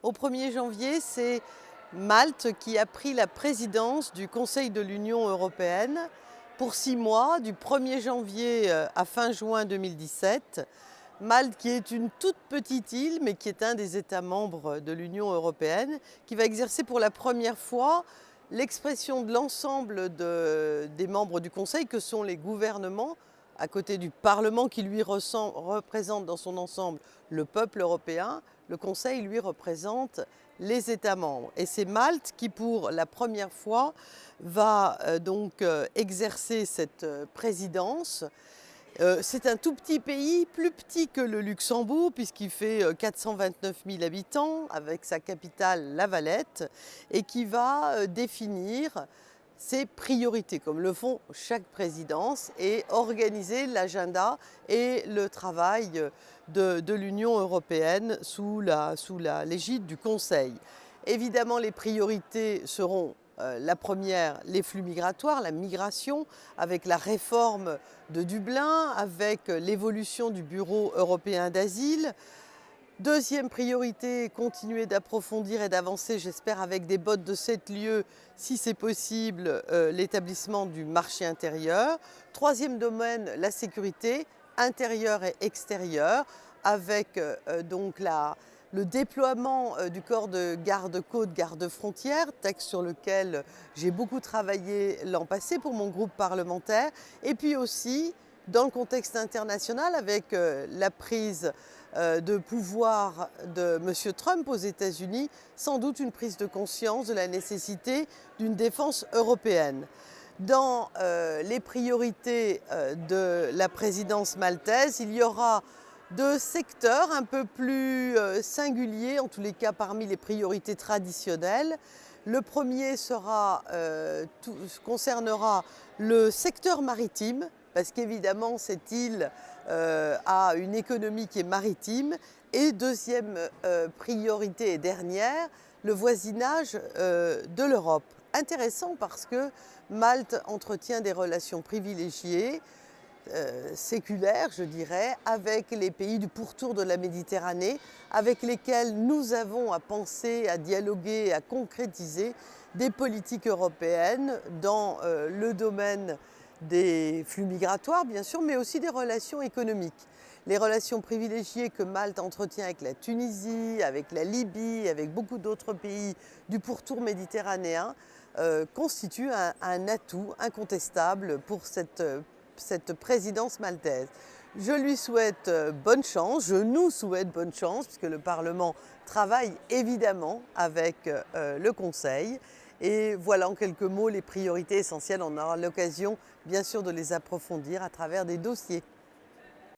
Au 1er janvier, c'est Malte qui a pris la présidence du Conseil de l'Union européenne pour 6 mois, du 1er janvier à fin juin 2017. Malte, qui est une toute petite île, mais qui est un des États membres de l'Union européenne, qui va exercer pour la première fois l'expression de l'ensemble des membres du Conseil, que sont les gouvernements, à côté du Parlement qui lui représente dans son ensemble le peuple européen. Le Conseil, lui, représente les États membres. Et c'est Malte qui, pour la première fois, va exercer cette présidence. C'est un tout petit pays, plus petit que le Luxembourg, puisqu'il fait 429 000 habitants, avec sa capitale La Valette, et qui va définir ses priorités, comme le font chaque présidence, et organiser l'agenda et le travail de l'Union européenne sous l'égide du Conseil. Évidemment, les priorités seront la première, les flux migratoires, la migration, avec la réforme de Dublin, avec l'évolution du Bureau européen d'asile. Deuxième priorité, continuer d'approfondir et d'avancer, j'espère avec des bottes de 7 lieues, si c'est possible, l'établissement du marché intérieur. Troisième domaine, la sécurité intérieure et extérieure, avec le déploiement du corps de garde-côtes, garde-frontières, texte sur lequel j'ai beaucoup travaillé l'an passé pour mon groupe parlementaire. Et puis aussi, dans le contexte international, avec la prise de pouvoir de M. Trump aux États-Unis, sans doute une prise de conscience de la nécessité d'une défense européenne. Dans les priorités de la présidence maltaise, il y aura 2 secteurs un peu plus singuliers, en tous les cas parmi les priorités traditionnelles. Le premier concernera le secteur maritime, parce qu'évidemment cette île a une économie qui est maritime. Et deuxième priorité et dernière, le voisinage de l'Europe. Intéressant parce que Malte entretient des relations privilégiées, séculaires, je dirais, avec les pays du pourtour de la Méditerranée, avec lesquels nous avons à penser, à dialoguer, à concrétiser des politiques européennes dans le domaine des flux migratoires, bien sûr, mais aussi des relations économiques. Les relations privilégiées que Malte entretient avec la Tunisie, avec la Libye, avec beaucoup d'autres pays du pourtour méditerranéen, constituent un atout incontestable pour cette présidence maltaise. Je lui souhaite bonne chance, je nous souhaite bonne chance, puisque le Parlement travaille évidemment avec le Conseil. Et voilà en quelques mots les priorités essentielles. On aura l'occasion bien sûr de les approfondir à travers des dossiers.